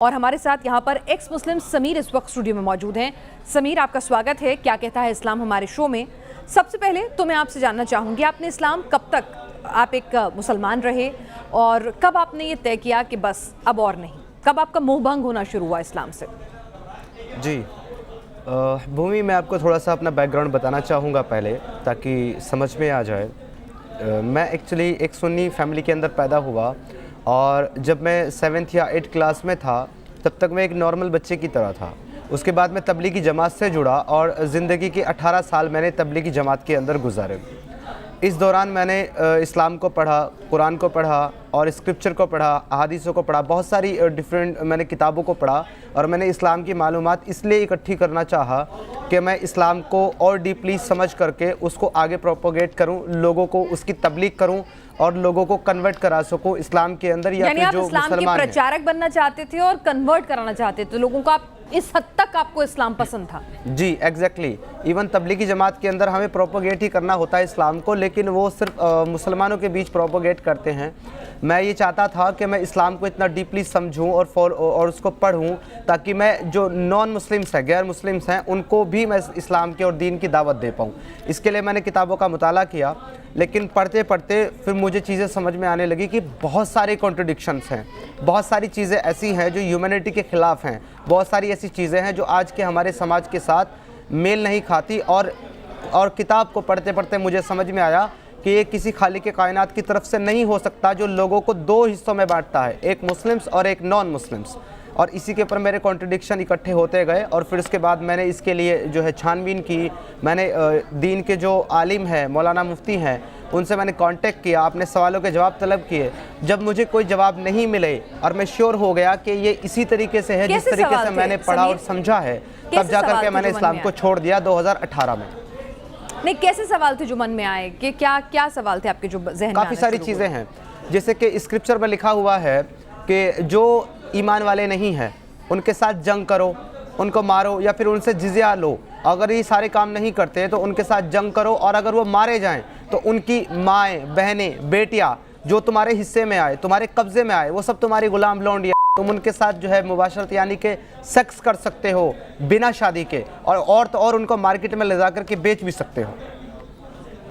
और हमारे साथ यहाँ पर एक्स मुस्लिम समीर इस वक्त स्टूडियो में मौजूद हैं। समीर, आपका स्वागत है क्या कहता है इस्लाम हमारे शो में। सबसे पहले तो मैं आपसे जानना चाहूँगी, आपने इस्लाम कब तक आप एक मुसलमान रहे और कब आपने ये तय किया कि बस अब और नहीं, कब आपका मोहभंग होना शुरू हुआ इस्लाम से? जी भूमि, मैं आपको थोड़ा सा अपना बैकग्राउंड बताना चाहूँगा पहले, ताकि समझ में आ जाए। मैं एक्चुअली एक सुन्नी फैमिली के अंदर पैदा हुआ और जब मैं 7th या 8th क्लास में था तब तक मैं एक नॉर्मल बच्चे की तरह था। उसके बाद मैं तबलीगी जमात से जुड़ा और ज़िंदगी के 18 साल मैंने तबलीगी जमात के अंदर गुजारे। इस दौरान मैंने इस्लाम को पढ़ा, कुरान को पढ़ा और स्क्रिप्चर को पढ़ा, अहादीसों को पढ़ा, बहुत सारी डिफरेंट मैंने किताबों को पढ़ा और मैंने इस्लाम की मालूमात इसलिए इकट्ठी करना चाहा कि मैं इस्लाम को और डीपली समझ करके उसको आगे प्रोपोगेट करूं, लोगों को उसकी तबलीग करूं और लोगों को कन्वर्ट करा सकूं इस्लाम के अंदर। या फिर जो इस्लाम के प्रचारक बनना चाहते थे और कन्वर्ट कराना चाहते थे लोगों को, आप इस हद तक आपको इस्लाम पसंद था? जी एग्जैक्टली। इवन तबलीगी जमात के अंदर हमें प्रोपोगेट ही करना होता है इस्लाम को, लेकिन वो सिर्फ मुसलमानों के बीच प्रोपोगेट करते हैं। मैं ये चाहता था कि मैं इस्लाम को इतना डीपली समझूं और उसको पढ़ूं ताकि मैं जो नॉन मुस्लिम्स हैं, गैर मुस्लिम्स हैं, उनको भी मैं इस्लाम के और दीन की दावत दे पाऊँ। इसके लिए मैंने किताबों का मुताला किया, लेकिन पढ़ते पढ़ते फिर मुझे चीज़ें समझ में आने लगी कि बहुत सारे कॉन्ट्रडिक्शंस हैं, बहुत सारी चीज़ें ऐसी हैं जो ह्यूमैनिटी के ख़िलाफ़ हैं, बहुत सारी ऐसी चीज़ें हैं जो आज के हमारे समाज के साथ मेल नहीं खाती। और किताब को पढ़ते पढ़ते मुझे समझ में आया कि ये किसी खालिक के कायनात की तरफ से नहीं हो सकता जो लोगों को दो हिस्सों में बांटता है, एक मुस्लिम्स और एक नॉन मुस्लिम्स। और इसी के ऊपर मेरे कॉन्ट्रडिक्शन इकट्ठे होते गए और फिर उसके बाद मैंने इसके लिए जो है छानबीन की। मैंने दीन के जो आलिम हैं, मौलाना मुफ्ती हैं, उनसे मैंने कांटेक्ट किया, अपने सवालों के जवाब तलब किए। जब मुझे कोई जवाब नहीं मिले और मैं श्योर हो गया कि ये इसी तरीके से है जिस तरीके से मैंने पढ़ा और समझा है, तब जाकर के मैंने इस्लाम को छोड़ दिया 2018 में। नहीं, कैसे सवाल थे जो मन में आए कि क्या सवाल थे आपके जो ज़हन में? काफ़ी सारी चीज़ें हैं, जैसे कि स्क्रिप्चर में लिखा हुआ है कि जो ईमान वाले नहीं हैं उनके साथ जंग करो, उनको मारो या फिर उनसे जिज़िया लो। अगर ये सारे काम नहीं करते तो उनके साथ जंग करो और अगर वो मारे जाएं तो उनकी माएँ, बहनें, बेटियाँ जो तुम्हारे हिस्से में आए, तुम्हारे कब्ज़े में आए, वो सब तुम्हारी गुलाम लौंडियाँ, तुम उनके साथ जो है मुबाशरत यानी कि सेक्स कर सकते हो बिना शादी के, और उनको मार्केट में ले जा कर के बेच भी सकते हो।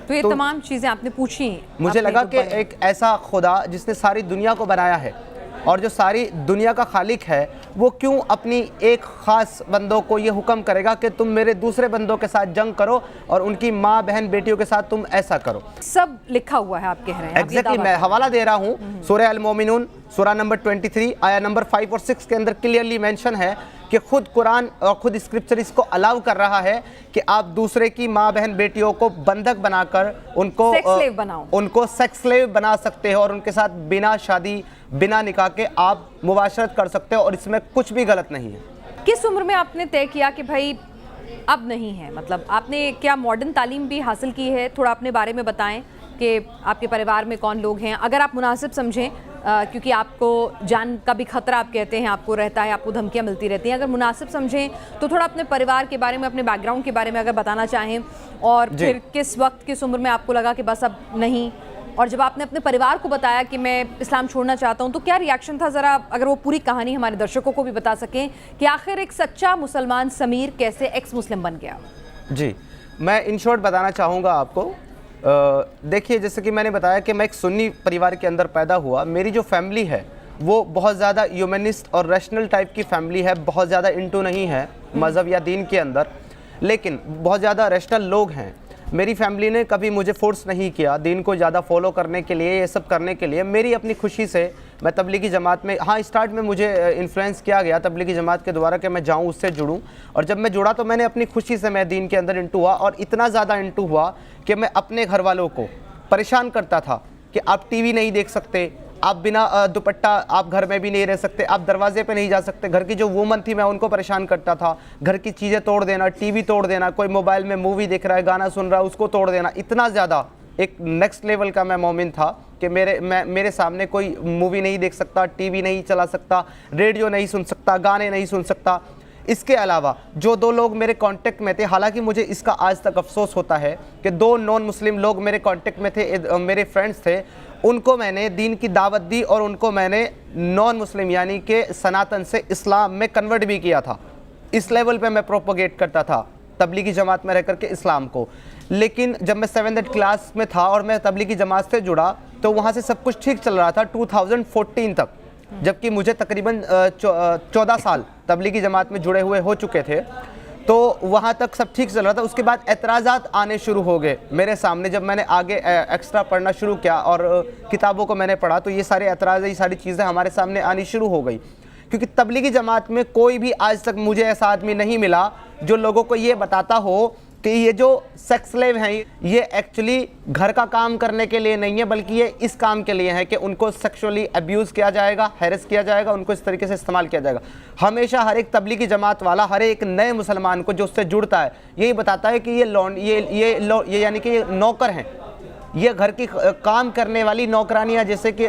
तो ये तमाम चीज़ें आपने पूछी। मुझे लगा कि एक ऐसा खुदा जिसने सारी दुनिया को बनाया है और जो सारी दुनिया का खालिक है, वो क्यों अपनी एक ख़ास बंदों को ये हुक्म करेगा कि तुम मेरे दूसरे बंदों के साथ जंग करो और उनकी माँ, बहन, बेटियों के साथ तुम ऐसा करो। सब लिखा हुआ है, आप कह रहे हैं। एग्जैक्टली, मैं हवाला दे रहा हूँ। सूरह अल मोमिनून सूरह नंबर 23 आया नंबर 5 और 6 के अंदर क्लियरली मेंशन है कि खुद कुरान और खुद स्क्रिप्चर इसको अलाउ कर रहा है कि आप दूसरे की माँ, बहन, बेटियों को बंधक बनाकर उनको सेक्स स्लेव बना सकते हो और उनके साथ बिना शादी, बिना निकाह के आप मुबाशरत कर सकते हो और इसमें कुछ भी गलत नहीं है। किस उम्र में आपने तय किया कि भाई अब नहीं है? मतलब आपने क्या मॉडर्न तालीम भी हासिल की है? थोड़ा अपने बारे में बताएं कि आपके परिवार में कौन लोग हैं, अगर आप मुनासिब समझें, क्योंकि आपको जान का भी खतरा आप कहते हैं आपको रहता है, आपको धमकियां मिलती रहती हैं। अगर मुनासिब समझें तो थोड़ा अपने परिवार के बारे में, अपने बैकग्राउंड के बारे में अगर बताना चाहें, और फिर किस वक्त, किस उम्र में आपको लगा कि बस अब नहीं, और जब आपने अपने परिवार को बताया कि मैं इस्लाम छोड़ना चाहता हूं, तो क्या रिएक्शन था? ज़रा अगर वो पूरी कहानी हमारे दर्शकों को भी बता सकें कि आखिर एक सच्चा मुसलमान समीर कैसे एक्स मुस्लिम बन गया। जी, मैं इन शॉर्ट बताना चाहूँगा आपको। देखिए, जैसे कि मैंने बताया कि मैं एक सुन्नी परिवार के अंदर पैदा हुआ। मेरी जो फैमिली है वो बहुत ज़्यादा ह्यूमनिस्ट और रैशनल टाइप की फैमिली है, बहुत ज़्यादा इंटू नहीं है मज़हब या दीन के अंदर, लेकिन बहुत ज़्यादा रैशनल लोग हैं। मेरी फैमिली ने कभी मुझे फोर्स नहीं किया दीन को ज़्यादा फॉलो करने के लिए, ये सब करने के लिए। मेरी अपनी खुशी से मैं तबलीगी जमात में, हाँ स्टार्ट में मुझे इन्फ्लुएंस किया गया तबलीगी जमात के द्वारा कि मैं जाऊँ, उससे जुड़ूँ, और जब मैं जुड़ा तो मैंने अपनी खुशी से मैं दीन के अंदर इंटू हुआ और इतना ज़्यादा इंटू हुआ कि मैं अपने घर वालों को परेशान करता था कि आप टीवी नहीं देख सकते, आप बिना दुपट्टा आप घर में भी नहीं रह सकते, आप दरवाजे पे नहीं जा सकते। घर की जो वूमन थी मैं उनको परेशान करता था, घर की चीज़ें तोड़ देना, टीवी तोड़ देना, कोई मोबाइल में मूवी देख रहा है, गाना सुन रहा है, उसको तोड़ देना। इतना ज़्यादा एक नेक्स्ट लेवल का मैं मोमिन था कि मेरे सामने कोई मूवी नहीं देख सकता, टीवी नहीं चला सकता, रेडियो नहीं सुन सकता, गाने नहीं सुन सकता। इसके अलावा जो 2 लोग मेरे कांटेक्ट में थे, हालांकि मुझे इसका आज तक अफसोस होता है कि 2 नॉन मुस्लिम लोग मेरे कांटेक्ट में थे, मेरे फ्रेंड्स थे, उनको मैंने दीन की दावत दी और उनको मैंने नॉन मुस्लिम यानी कि सनातन से इस्लाम में कन्वर्ट भी किया था। इस लेवल पे मैं प्रोपोगेट करता था तबलीगी जमात में रह करके इस्लाम को। लेकिन जब मैं 7th क्लास में था और मैं तबलीगी जमात से जुड़ा तो वहाँ से सब कुछ ठीक चल रहा था 2014 तक, जबकि मुझे तकरीबन 14 साल तबलीगी जमात में जुड़े हुए हो चुके थे, तो वहाँ तक सब ठीक चल रहा था। उसके बाद एतराज़ात आने शुरू हो गए मेरे सामने। जब मैंने आगे एक्स्ट्रा पढ़ना शुरू किया और किताबों को मैंने पढ़ा तो ये सारे एतराज़, ये सारी चीज़ें हमारे सामने आनी शुरू हो गई। क्योंकि तबलीगी जमात में कोई भी आज तक मुझे ऐसा आदमी नहीं मिला जो लोगों को ये बताता हो कि ये जो सेक्स स्लेव हैं ये एक्चुअली घर का काम करने के लिए नहीं है, बल्कि ये इस काम के लिए है कि उनको सेक्सुअली अब्यूज़ किया जाएगा, हैरेस किया जाएगा, उनको इस तरीके से इस्तेमाल किया जाएगा। हमेशा हर एक तबलीगी जमात वाला हर एक नए मुसलमान को जो उससे जुड़ता है यही बताता है कि ये यानी कि ये नौकर हैं, ये घर की काम करने वाली नौकरानियाँ जैसे कि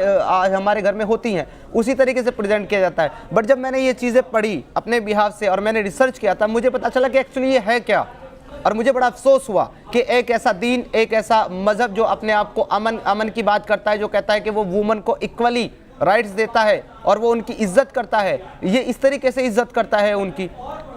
हमारे घर में होती हैं उसी तरीके से प्रेजेंट किया जाता है। बट जब मैंने ये चीज़ें पढ़ी अपने बिहाफ से और मैंने रिसर्च किया था, मुझे पता चला कि एक्चुअली ये है क्या। और मुझे बड़ा अफसोस हुआ कि एक ऐसा दीन, एक ऐसा मज़हब जो अपने आप को अमन की बात करता है, जो कहता है कि वो वुमन को इक्वली राइट्स देता है और वो उनकी इज्जत करता है, ये इस तरीके से इज्जत करता है उनकी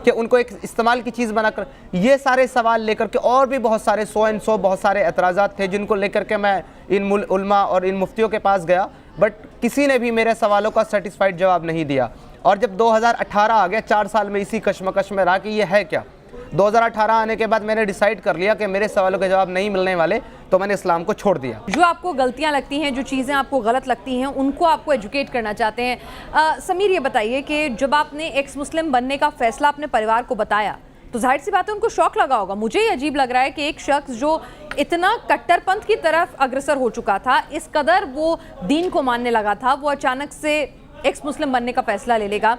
कि उनको एक इस्तेमाल की चीज़ बनाकर, ये सारे सवाल लेकर के और भी बहुत सारे 100 बहुत सारे एतराज़ात थे जिनको लेकर के मैं इन उलमा और इन मुफ्तियों के पास गया। बट किसी ने भी मेरे सवालों का सेटिस्फाइड जवाब नहीं दिया। और जब 2018 आ गया, 4 साल में इसी कश्मकश में रहा कि ये है क्या। 2018 आने के बाद मैंने डिसाइड कर लिया कि मेरे सवालों के जवाब नहीं मिलने वाले, तो मैंने इस्लाम को छोड़ दिया। जो आपको गलतियां लगती हैं, जो चीज़ें आपको गलत लगती हैं, उनको आपको एजुकेट करना चाहते हैं। समीर, ये बताइए कि जब आपने एक्स मुस्लिम बनने का फैसला अपने परिवार को बताया तो जाहिर सी बात है उनको शौक लगा होगा। मुझे ये अजीब लग रहा है कि एक शख्स जो इतना कट्टरपंथ की तरफ अग्रसर हो चुका था, इस कदर वो दीन को मानने लगा था, वो अचानक से एक्स मुस्लिम बनने का फैसला ले लेगा।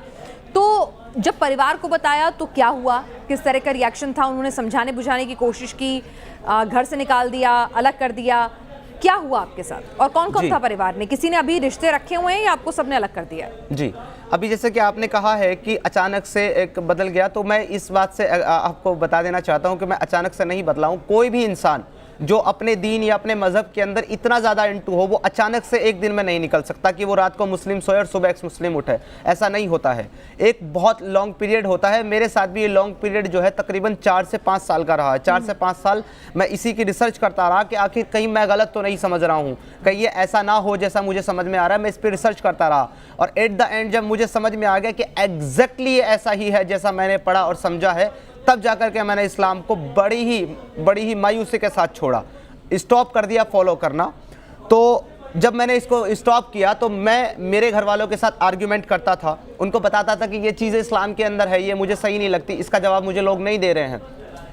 तो जब परिवार को बताया तो क्या हुआ, किस तरह का रिएक्शन था? उन्होंने समझाने बुझाने की कोशिश की, घर से निकाल दिया, अलग कर दिया, क्या हुआ आपके साथ? और कौन कौन था परिवार में? किसी ने अभी रिश्ते रखे हुए हैं या आपको सबने अलग कर दिया? जी, अभी जैसे कि आपने कहा है कि अचानक से एक बदल गया, तो मैं इस बात से आपको बता देना चाहता हूं कि मैं अचानक से नहीं बदला हूं। कोई भी इंसान जो अपने दीन या अपने मज़हब के अंदर इतना ज़्यादा इंटू हो, वो अचानक से एक दिन में नहीं निकल सकता कि वो रात को मुस्लिम सोए और सुबह एक्स मुस्लिम उठे। ऐसा नहीं होता है, एक बहुत लॉन्ग पीरियड होता है। मेरे साथ भी ये लॉन्ग पीरियड जो है तकरीबन 4 से 5 साल का रहा है। 4 से 5 साल मैं इसी की रिसर्च करता रहा कि आखिर कहीं मैं गलत तो नहीं समझ रहा हूँ, कहीं ये ऐसा ना हो जैसा मुझे समझ में आ रहा है। मैं इस पर रिसर्च करता रहा और एट द एंड जब मुझे समझ में आ गया कि एग्जैक्टली ये ऐसा ही है जैसा मैंने पढ़ा और समझा है, तब जाकर के मैंने इस्लाम को बड़ी ही मायूसी के साथ छोड़ा, स्टॉप कर दिया फॉलो करना। तो जब मैंने इसको स्टॉप किया तो मैं मेरे घर वालों के साथ आर्ग्यूमेंट करता था, उनको बताता था कि ये चीज़ें इस्लाम के अंदर है, ये मुझे सही नहीं लगती, इसका जवाब मुझे लोग नहीं दे रहे हैं।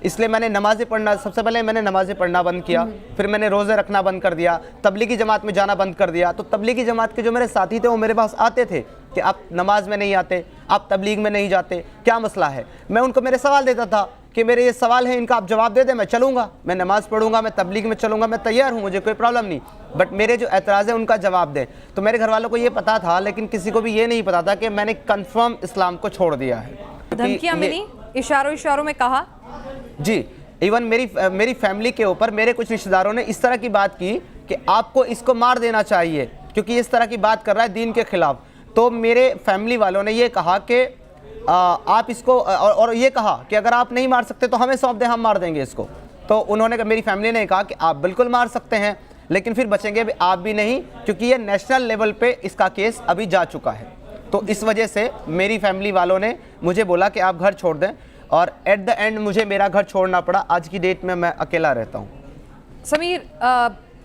इसलिए मैंने नमाज़ें पढ़ना, सबसे पहले मैंने नमाज़ें पढ़ना बंद किया, फिर मैंने रोज़े रखना बंद कर दिया, तबलीगी जमात में जाना बंद कर दिया। तो तबलीगी जमात के जो मेरे साथी थे वो मेरे पास आते थे कि आप नमाज में नहीं आते, आप तबलीग में नहीं जाते, क्या मसला है? मैं उनको मेरे सवाल देता था कि मेरे ये सवाल हैं, इनका आप जवाब दे दें, मैं चलूँगा, मैं नमाज़ पढ़ूंगा, मैं तबलीग में चलूँगा, मैं तैयार हूँ, मुझे कोई प्रॉब्लम नहीं। बट मेरे जो एतराज़ है उनका जवाब दें। तो मेरे घर वालों को ये पता था, लेकिन किसी को भी ये नहीं पता था कि मैंने कन्फर्म इस्लाम को छोड़ दिया है। धमकियाँ मिली, इशारों में कहा? जी, इवन मेरी फैमिली के ऊपर मेरे कुछ रिश्तेदारों ने इस तरह की बात की कि आपको इसको मार देना चाहिए क्योंकि इस तरह की बात कर रहा है दीन के खिलाफ। तो मेरे फैमिली वालों ने ये कहा कि आप इसको और ये कहा कि अगर आप नहीं मार सकते तो हमें सौंप दें, हम मार देंगे इसको। तो उन्होंने, मेरी फैमिली ने कहा कि आप बिल्कुल मार सकते हैं, लेकिन फिर बचेंगे भी आप भी नहीं, क्योंकि ये नेशनल लेवल पे इसका केस अभी जा चुका है। तो इस वजह से मेरी फैमिली वालों ने मुझे बोला कि आप घर छोड़ दें और एट द एंड मुझे मेरा घर छोड़ना पड़ा। आज की डेट में मैं अकेला रहता हूँ। समीर,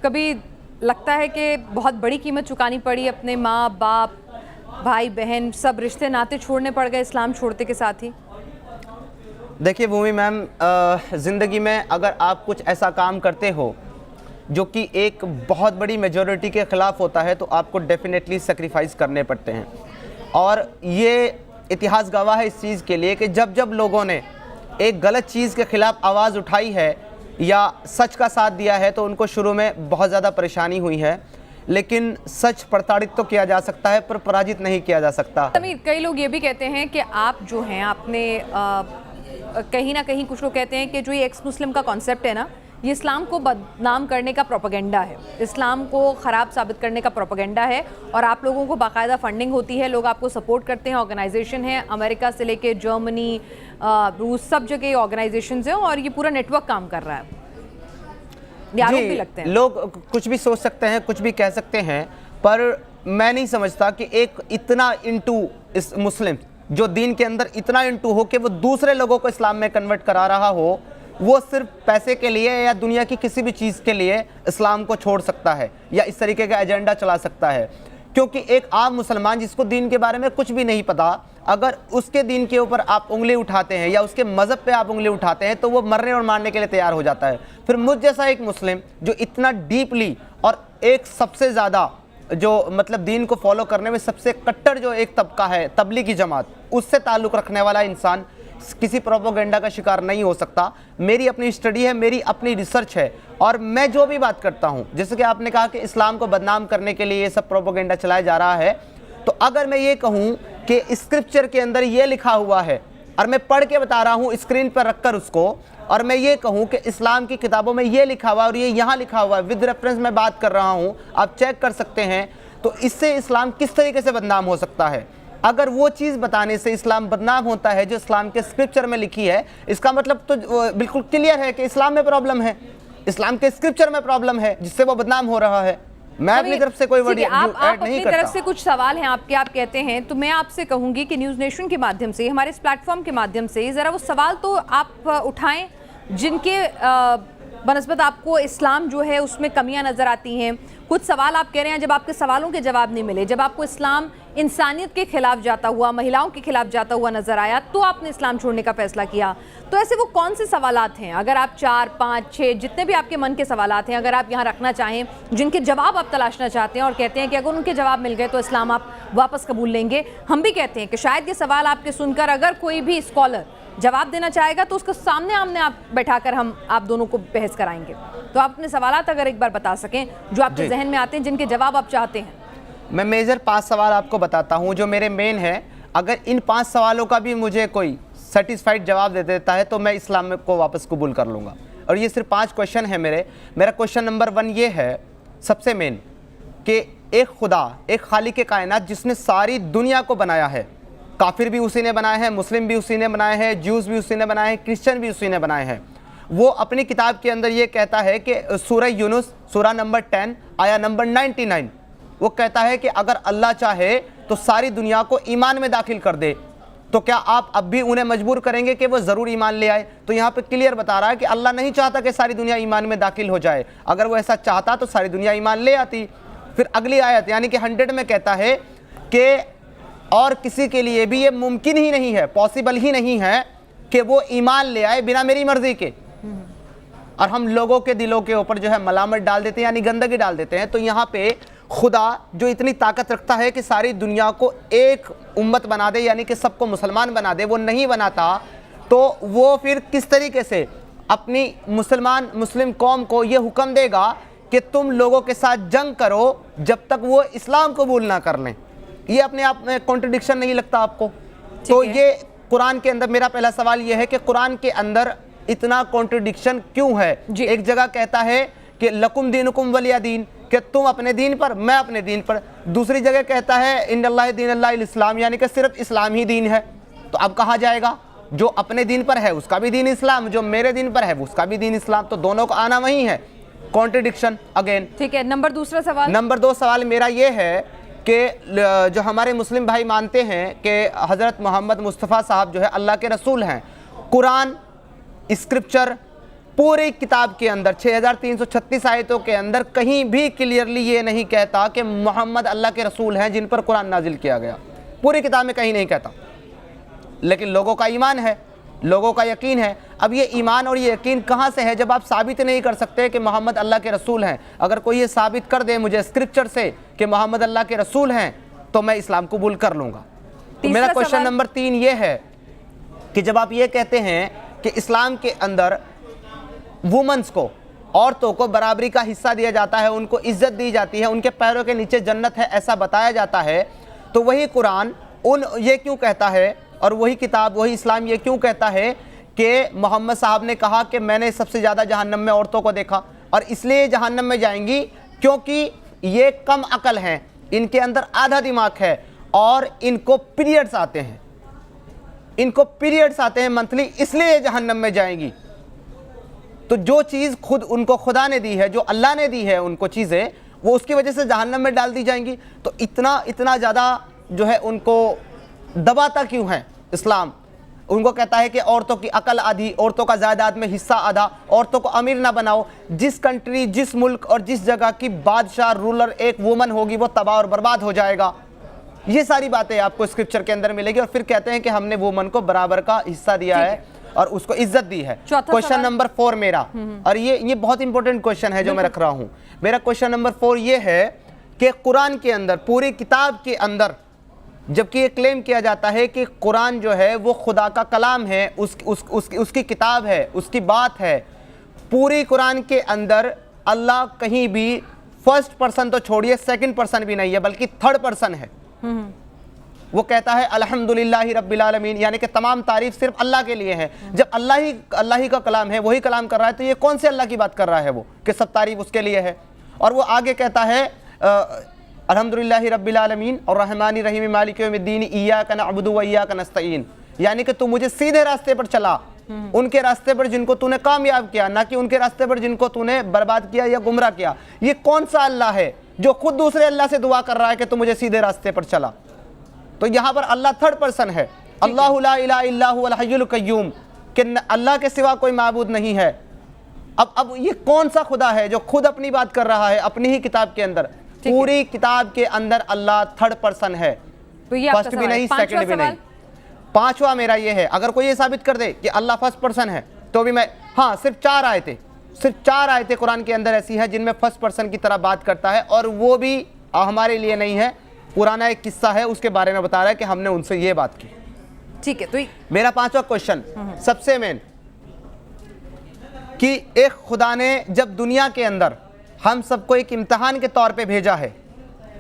कभी लगता है कि बहुत बड़ी कीमत चुकानी पड़ी, अपने माँ बाप, भाई बहन, सब रिश्ते नाते छोड़ने पड़ गए इस्लाम छोड़ते के साथ ही? देखिए भूमि मैम, ज़िंदगी में अगर आप कुछ ऐसा काम करते हो जो कि एक बहुत बड़ी मेजॉरिटी के ख़िलाफ़ होता है तो आपको डेफिनेटली सेक्रीफाइस करने पड़ते हैं। और ये इतिहास गवाह है इस चीज़ के लिए कि जब जब लोगों ने एक गलत चीज़ के ख़िलाफ़ आवाज़ उठाई है या सच का साथ दिया है तो उनको शुरू में बहुत ज़्यादा परेशानी हुई है। लेकिन सच प्रताड़ित तो किया जा सकता है पर पराजित नहीं किया जा सकता। समीर, कई लोग ये भी कहते हैं कि आप जो हैं आपने कहीं ना कहीं कुछ लोग कहते हैं कि जो ये एक्स मुस्लिम का कॉन्सेप्ट है ना, ये इस्लाम को बदनाम करने का प्रोपेगेंडा है, इस्लाम को ख़राब साबित करने का प्रोपेगेंडा है, और आप लोगों को बाकायदा फंडिंग होती है, लोग आपको सपोर्ट करते हैं, ऑर्गेनाइजेशन है, अमेरिका से लेके जर्मनी, रूस, सब जगह ऑर्गेनाइजेशंस हैं और ये पूरा नेटवर्क काम कर रहा है। आरोप भी लगते हैं। लोग कुछ भी सोच सकते हैं, कुछ भी कह सकते हैं, पर मैं नहीं समझता कि एक इतना इंटू इस मुस्लिम जो दीन के अंदर इतना इंटू हो कि वो दूसरे लोगों को इस्लाम में कन्वर्ट करा रहा हो, वो सिर्फ पैसे के लिए या दुनिया की किसी भी चीज़ के लिए इस्लाम को छोड़ सकता है या इस तरीके का एजेंडा चला सकता है। क्योंकि एक आम मुसलमान जिसको दीन के बारे में कुछ भी नहीं पता, अगर उसके दीन के ऊपर आप उंगली उठाते हैं या उसके मज़हब पे आप उंगली उठाते हैं तो वो मरने और मारने के लिए तैयार हो जाता है। फिर मुझ जैसा एक मुस्लिम जो इतना डीपली और एक सबसे ज़्यादा जो मतलब दीन को फॉलो करने में सबसे कट्टर जो एक तबका है तबलीगी जमात, उससे ताल्लुक़ रखने वाला इंसान किसी प्रोपोगेंडा का शिकार नहीं हो सकता। मेरी अपनी स्टडी है, मेरी अपनी रिसर्च है, और मैं जो भी बात करता हूँ, जैसे कि आपने कहा कि इस्लाम को बदनाम करने के लिए ये सब प्रोपोगेंडा चलाया जा रहा है, तो अगर मैं ये कहूँ कि स्क्रिप्चर के अंदर ये लिखा हुआ है और मैं पढ़ के बता रहा हूँ स्क्रीन पर रखकर उसको, और मैं ये कहूँ कि इस्लाम की किताबों में ये लिखा हुआ और ये यहाँ लिखा हुआ है, विद रेफरेंस मैं बात कर रहा हूँ, आप चेक कर सकते हैं, तो इससे इस्लाम किस तरीके से बदनाम हो सकता है? अगर वो चीज़ बताने से इस्लाम बदनाम होता है जो इस्लाम के स्क्रिप्चर में लिखी है, इसका मतलब तो बिल्कुल क्लियर है कि इस्लाम में प्रॉब्लम है, इस्लाम के स्क्रिप्चर में प्रॉब्लम है जिससे वो बदनाम हो रहा है। मैं अपनी तरफ से कोई वर्ड ऐड नहीं करता। अपनी तरफ से कुछ सवाल हैं आपके, आप कहते हैं, तो मैं आपसे कहूंगी कि न्यूज़ नेशन के माध्यम से, हमारे इस प्लेटफॉर्म के माध्यम से ज़रा वो सवाल तो आप उठाएं जिनके बनस्बत आपको इस्लाम जो है उसमें कमियां नज़र आती हैं। कुछ सवाल आप कह रहे हैं जब आपके सवालों के जवाब नहीं मिले, जब आपको इस्लाम इंसानियत के खिलाफ जाता हुआ, महिलाओं के खिलाफ जाता हुआ नज़र आया, तो आपने इस्लाम छोड़ने का फैसला किया। तो ऐसे वो कौन से सवालात हैं, अगर आप 4, 5, 6 जितने भी आपके मन के सवालात हैं, अगर आप यहाँ रखना चाहें, जिनके जवाब आप तलाशना चाहते हैं और कहते हैं कि अगर उनके जवाब मिल गए तो इस्लाम आप वापस कबूल लेंगे। हम भी कहते हैं कि शायद ये सवाल आपके सुनकर अगर कोई भी स्कॉलर जवाब देना चाहेगा तो उसको सामने आमने आप बैठाकर हम आप दोनों को बहस कराएंगे। तो आप अपने सवालात अगर एक बार बता सकें जो आपके जहन में आते हैं, जिनके जवाब आप चाहते हैं। मैं मेजर 5 सवाल आपको बताता हूं जो मेरे मेन है। अगर इन 5 सवालों का भी मुझे कोई सेटिस्फाइड जवाब दे देता है तो मैं इस्लाम को वापस कबूल कर लूँगा। और ये सिर्फ 5 क्वेश्चन है मेरा क्वेश्चन नंबर 1 ये है सबसे मेन कि एक खुदा, एक खालिक कायनात जिसने सारी दुनिया को बनाया है, काफिर भी उसी ने बनाए हैं, मुस्लिम भी उसी ने बनाए हैं, ज्यूज़ भी उसी ने बनाए हैं, क्रिश्चियन भी उसी ने बनाए हैं। वो अपनी किताब के अंदर ये कहता है कि सूरह यूनुस सूरह नंबर 10 आया नंबर 99, वो कहता है कि अगर अल्लाह चाहे तो सारी दुनिया को ईमान में दाखिल कर दे, तो क्या आप अब भी उन्हें मजबूर करेंगे कि वो ज़रूर ईमान ले आए? तो यहाँ पे क्लियर बता रहा है कि अल्लाह नहीं चाहता कि सारी दुनिया ईमान में दाखिल हो जाए। अगर वो ऐसा चाहता तो सारी दुनिया ईमान ले आती। फिर अगली आयत यानी कि 100 में कहता है कि और किसी के लिए भी ये मुमकिन ही नहीं है, पॉसिबल ही नहीं है कि वो ईमान ले आए बिना मेरी मर्जी के। और हम लोगों के दिलों के ऊपर जो है मलामत डाल देते हैं, यानी गंदगी डाल देते हैं। तो यहाँ पे खुदा जो इतनी ताकत रखता है कि सारी दुनिया को एक उम्मत बना दे, यानी कि सबको मुसलमान बना दे, वो नहीं बनाता, तो वो फिर किस तरीके से अपनी मुस्लिम कौम को ये हुक्म देगा कि तुम लोगों के साथ जंग करो जब तक वो इस्लाम कबूल ना कर लें? ये अपने आप में कॉन्ट्रडिक्शन नहीं लगता आपको? तो ये कुरान के अंदर, मेरा पहला सवाल ये है कि कुरान के अंदर इतना कॉन्ट्रडिक्शन क्यों है? एक जगह कहता है कि लकुम दीनुकुम वलिया दीन, कि तुम अपने दीन पर, मैं अपने दीन पर। दूसरी जगह कहता है इन्नल्लाह दीनुल इस्लाम, यानी कि सिर्फ इस्लाम ही दीन है। तो अब कहा जाएगा जो अपने दीन पर है उसका भी दीन इस्लाम, जो मेरे दीन पर है उसका भी दीन इस्लाम, तो दोनों का आना वही है। Contradiction again. ठीक है, दूसरा सवाल। नंबर 2 सवाल मेरा ये है कि जो हमारे मुस्लिम भाई मानते हैं कि हज़रत मोहम्मद मुस्तफ़ा साहब जो है अल्लाह के रसूल हैं, कुरान स्क्रिप्चर पूरी किताब के अंदर 6336 आयतों के अंदर कहीं भी क्लियरली ये नहीं कहता कि मोहम्मद अल्लाह के रसूल हैं जिन पर कुरान नाजिल किया गया। पूरी किताब में कहीं नहीं कहता, लेकिन लोगों का ईमान है, लोगों का यकीन है। अब ये ईमान और ये यकीन कहाँ से है जब आप साबित नहीं कर सकते कि मोहम्मद अल्लाह के रसूल हैं? अगर कोई ये साबित कर दे मुझे स्क्रिप्चर से कि मोहम्मद अल्लाह के रसूल हैं तो मैं इस्लाम कबूल कर लूँगा। तो मेरा क्वेश्चन नंबर 3 ये है कि जब आप ये कहते हैं कि इस्लाम के अंदर वुमेन्स को औरतों को बराबरी का हिस्सा दिया जाता है, उनको इज्जत दी जाती है, उनके पैरों के नीचे जन्नत है, ऐसा बताया जाता है, तो वही कुरान ये क्यों कहता है, और वही किताब, वही इस्लाम ये क्यों कहता है कि मोहम्मद साहब ने कहा कि मैंने सबसे ज़्यादा जहन्नम में औरतों को देखा, और इसलिए जहन्नम में जाएंगी क्योंकि ये कम अकल हैं, इनके अंदर आधा दिमाग है और इनको पीरियड्स आते हैं, इनको पीरियड्स आते हैं मंथली, इसलिए जहन्नम में जाएंगी। तो जो चीज़ खुद उनको खुदा ने दी है, जो अल्लाह ने दी है उनको चीज़ें, वो उसकी वजह से जहन्नम में डाल दी जाएंगी। तो इतना ज़्यादा जो है उनको दबाता क्यों है इस्लाम? उनको कहता है कि औरतों की अकल आधी, औरतों का जायदाद में हिस्सा आधा, औरतों को अमीर ना बनाओ। जिस कंट्री, जिस मुल्क और जिस जगह की बादशाह, रूलर एक वुमन होगी, वो तबाह और बर्बाद हो जाएगा। ये सारी बातें आपको स्क्रिप्चर के अंदर मिलेगी। और फिर कहते हैं कि हमने वुमन को बराबर का हिस्सा दिया है और उसको इज्जत दी है। क्वेश्चन नंबर 4 मेरा, और ये बहुत इंपॉर्टेंट क्वेश्चन है जो मैं रख रहा हूं। मेरा क्वेश्चन नंबर 4 ये है कि कुरान के अंदर, पूरी किताब के अंदर, जबकि ये क्लेम किया जाता है कि कुरान जो है वो खुदा का कलाम है, उसकी किताब है, उसकी बात है, पूरी कुरान के अंदर अल्लाह कहीं भी फर्स्ट पर्सन तो छोड़िए, सेकंड पर्सन भी नहीं है, बल्कि थर्ड पर्सन है। वो कहता है अल्हम्दुलिल्लाहि रब्बिल आलमीन, यानी कि तमाम तारीफ सिर्फ अल्लाह के लिए है। जब अल्लाह ही का कलाम है, वही कलाम कर रहा है, तो ये कौन से अल्लाह की बात कर रहा है वो, कि सब तारीफ उसके लिए है। और वो आगे कहता है अल्हम्दुलिल्लाहि रब्बिल आलमीन और रहमानिर रहीम मालिकि यौमिद्दीन इय्याका नअबुदु व इय्याका नस्तईन, यानी कि तू मुझे सीधे रास्ते पर चला, उनके रास्ते पर जिनको तूने कामयाब किया, ना कि उनके रास्ते पर जिनको तूने बर्बाद किया या गुमराह किया। ये कौन सा अल्लाह है जो खुद दूसरे अल्लाह से दुआ कर रहा है कि तू मुझे सीधे रास्ते पर चला? तो यहाँ पर अल्लाह थर्ड पर्सन है। अल्लाहु ला इलाहा इल्ला हुवल हय्युल कय्यूम, कि अल्लाह के सिवा कोई माबूद नहीं है। अब ये कौन सा खुदा है जो खुद अपनी बात कर रहा है अपनी ही किताब के अंदर? पूरी किताब के अंदर अल्लाह थर्ड पर्सन है, तो ये फर्स्ट भी नहीं, सेकंड भी नहीं। पांचवा मेरा ये है, अगर कोई ये साबित कर दे कि अल्लाह फर्स्ट पर्सन है तो भी मैं, हाँ, सिर्फ 4 आयतें कुरान के अंदर ऐसी हैं जिनमें फर्स्ट पर्सन की तरह बात करता है, और वो भी हमारे लिए नहीं है, पुराना एक किस्सा है, उसके बारे में बता रहा है कि हमने उनसे ये बात की। ठीक है, तो मेरा 5वां क्वेश्चन सबसे मेन, कि एक खुदा ने जब दुनिया के अंदर हम सबको एक इम्तिहान के तौर पे भेजा है,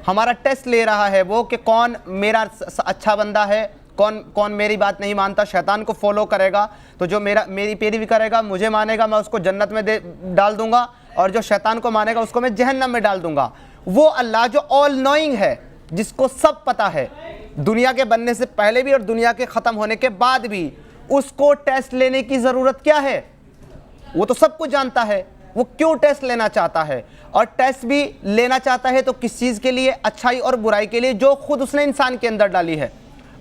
हमारा टेस्ट ले रहा है वो, कि कौन मेरा अच्छा बंदा है, कौन मेरी बात नहीं मानता, शैतान को फॉलो करेगा, तो जो मेरी पैरवी करेगा, मुझे मानेगा, मैं उसको जन्नत में डाल दूंगा, और जो शैतान को मानेगा उसको मैं जहन्नम में डाल दूंगा। वो अल्लाह जो ऑल नोइंग है, जिसको सब पता है, दुनिया के बनने से पहले भी और दुनिया के ख़त्म होने के बाद भी, उसको टेस्ट लेने की ज़रूरत क्या है? वो तो सब कुछ जानता है, वो क्यों टेस्ट लेना चाहता है? और टेस्ट भी लेना चाहता है तो किस चीज़ के लिए? अच्छाई और बुराई के लिए, जो खुद उसने इंसान के अंदर डाली है।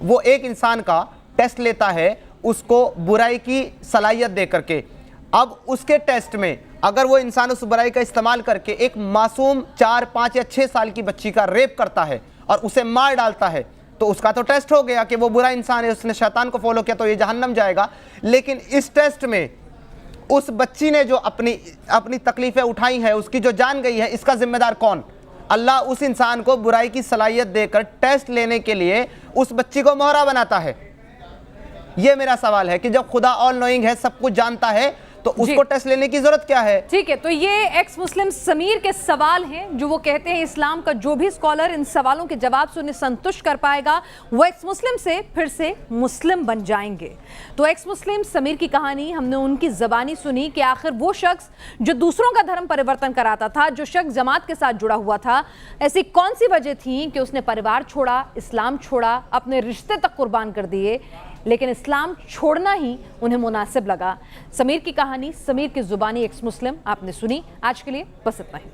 वो एक इंसान का टेस्ट लेता है उसको बुराई की सलाहियत दे करके। अब उसके टेस्ट में अगर वो इंसान उस बुराई का इस्तेमाल करके एक मासूम 4, 5 या 6 साल की बच्ची का रेप करता है और उसे मार डालता है, तो उसका तो टेस्ट हो गया कि वो बुरा इंसान है, उसने शैतान को फॉलो किया, तो ये जहन्नम जाएगा। लेकिन इस टेस्ट में उस बच्ची ने जो अपनी तकलीफ़ें उठाई हैं, उसकी जो जान गई है, इसका जिम्मेदार कौन? अल्लाह उस इंसान को बुराई की सलाहियत देकर टेस्ट लेने के लिए उस बच्ची को मोहरा बनाता है। ये मेरा सवाल है कि जब खुदा ऑल नोइंग है, सब कुछ जानता है, तो उसको टेस्ट लेने की जरूरत क्या है? ठीक है, तो ये एक्स मुस्लिम समीर के सवाल हैं, जो वो कहते हैं इस्लाम का जो भी स्कॉलर इन सवालों के जवाब से उन्हें संतुष्ट कर पाएगा, वो एक्स मुस्लिम से फिर से मुस्लिम बन जाएंगे। तो एक्स मुस्लिम समीर की कहानी हमने उनकी ज़बानी सुनी कि आखिर वो शख्स जो दूसरों का धर्म परिवर्तन कराता था, जो शख्स जमात के साथ जुड़ा हुआ था, ऐसी कौन सी वजह थी कि उसने परिवार छोड़ा, इस्लाम छोड़ा, अपने रिश्ते तक कुर्बान कर दिए, लेकिन इस्लाम छोड़ना ही उन्हें मुनासिब लगा। समीर की कहानी, समीर की ज़ुबानी एक्स मुस्लिम आपने सुनी। आज के लिए बस इतना ही।